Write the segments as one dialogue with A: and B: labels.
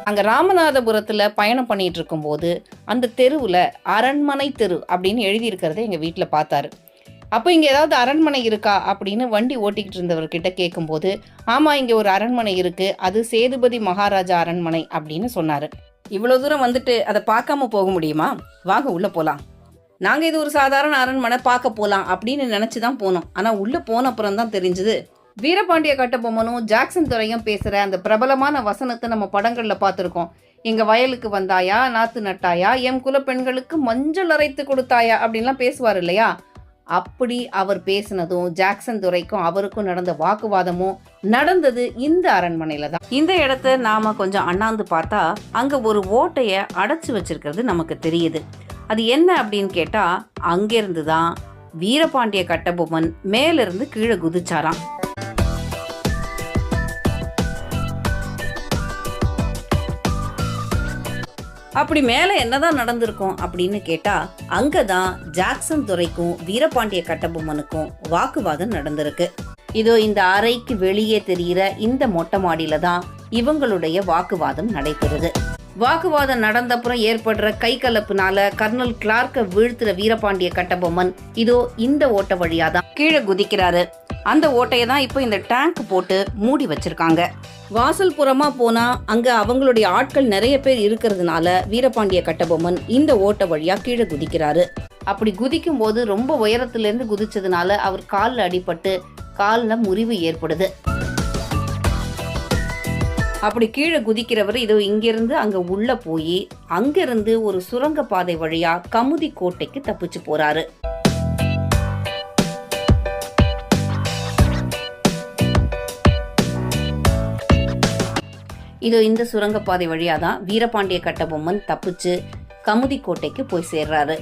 A: அங்கே ராமநாதபுரத்தில் பயணம் பண்ணிட்டு இருக்கும்போது அந்த தெருவில் அரண்மனை தெரு அப்படின்னு எழுதியிருக்கிறத எங்கள் வீட்டில் பார்த்தாரு. அப்போ இங்கே ஏதாவது அரண்மனை இருக்கா அப்படின்னு வண்டி ஓட்டிக்கிட்டு இருந்தவர்கிட்ட கேட்கும்போது, ஆமாம் இங்கே ஒரு அரண்மனை இருக்குது, அது சேதுபதி மகாராஜா அரண்மனை அப்படின்னு சொன்னார். இவ்வளோ தூரம் வந்துட்டு அதை பார்க்காம போக முடியுமா? வாங்க உள்ளே போகலாம். நாங்கள் இது ஒரு சாதாரண அரண்மனை பார்க்க போகலாம் அப்படின்னு நினச்சி தான் போனோம். ஆனால் உள்ளே போன அப்புறம் தான் தெரிஞ்சுது, வீரபாண்டிய கட்டபொம்மனும் ஜாக்சன் துரையும் பேசுகிற அந்த பிரபலமான வசனத்தை நம்ம படங்களில் பார்த்துருக்கோம். எங்கள் வயலுக்கு வந்தாயா, நாற்று நட்டாயா, எம் குல பெண்களுக்கு மஞ்சள் அரைத்து கொடுத்தாயா அப்படின்லாம் பேசுவார் இல்லையா? அப்படி அவர் பேசினதும் ஜாக்சன் துரைக்கும் அவருக்கும் நடந்த வாக்குவாதமும் நடந்தது இந்த அரண்மனையில தான். இந்த இடத்த நாம கொஞ்சம் அண்ணாந்து பார்த்தா அங்க ஒரு ஓட்டைய அடைச்சு வச்சிருக்கிறது நமக்கு தெரியுது. அது என்ன அப்படின்னு கேட்டா, அங்கிருந்து தான் வீரபாண்டிய கட்டபொம்மன் மேலிருந்து கீழே குதிச்சாராம். அப்படி மேலே என்னதான் நடந்திருக்கும் அப்படின்னு கேட்டால், அங்கே தான் ஜாக்சன் துரைக்கும் வீரபாண்டிய கட்டபொம்மனுக்கும் வாக்குவாதம் நடந்திருக்கு. இதோ இந்த அறைக்கு வெளியே தெரிகிற இந்த மொட்டை மாடியில தான் இவங்களுடைய வாக்குவாதம் நடைபெறுது. வாக்குவாதம் நடந்தப்புறம் ஏற்படுற கை கலப்புனால கர்னல் கிளார்க்கை வீழ்த்துற வீரபாண்டிய கட்டபொம்மன் இதோ இந்த ஓட்ட வழியாதான் கீழே குதிக்கிறாரு. அந்த ஓட்டையை தான் இப்போ இந்த டேங்க் போட்டு மூடி வச்சிருக்காங்க. வாசல் புறமா போனா அங்க அவங்களுடைய ஆட்கள் நிறைய பேர் இருக்கிறதுனால வீரபாண்டிய கட்டபொம்மன் இந்த ஓட்ட வழியா கீழே குதிக்கிறாரு. அப்படி குதிக்கும் போது ரொம்ப உயரத்துல இருந்து குதிச்சதுனால அவர் காலில் அடிபட்டு காலில் முறிவு ஏற்படுது. அப்படி கீழே குதிக்கிறவர் இதோ இங்கிருந்து அங்க உள்ள போய் அங்கிருந்து ஒரு சுரங்க பாதை வழியா கமுதி கோட்டைக்கு தப்பிச்சு போறாரு. இதோ இந்த சுரங்கப்பாதை வழியாக தான் வீரபாண்டிய கட்டபொம்மன் தப்பிச்சு கமுதி கோட்டைக்கு போய் சேர்றாரு.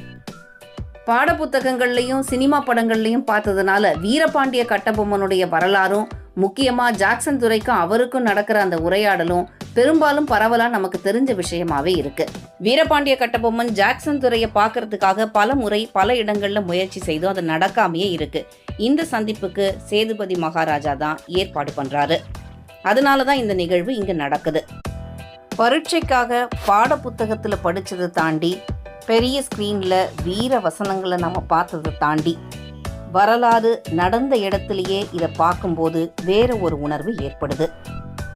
A: பாடப்புத்தகங்கள்லையும் சினிமா படங்கள்லையும் பார்த்ததுனால வீரபாண்டிய கட்டபொம்மனுடைய வரலாறும் முக்கியமாக ஜாக்சன் துரைக்கும் அவருக்கும் நடக்கிற அந்த உரையாடலும் பெரும்பாலும் பரவலாக நமக்கு தெரிஞ்ச விஷயமாவே இருக்கு. வீரபாண்டிய கட்டபொம்மன் ஜாக்சன் துரையை பார்க்கறதுக்காக பல முறை பல இடங்கள்ல முயற்சி செய்தும் அது நடக்காமையே இருக்கு. இந்த சந்திப்புக்கு சேதுபதி மகாராஜா தான் ஏற்பாடு பண்றாரு. அதனால தான் இந்த நிகழ்வு இங்கே நடக்குது. பரீட்சைக்காக பாட புத்தகத்தில் படித்ததை தாண்டி பெரிய ஸ்க்ரீனில் வீர வசனங்களை நம்ம பார்த்ததை தாண்டி வரலாறு நடந்த இடத்துலையே இதை பார்க்கும்போது வேற ஒரு உணர்வு ஏற்படுது.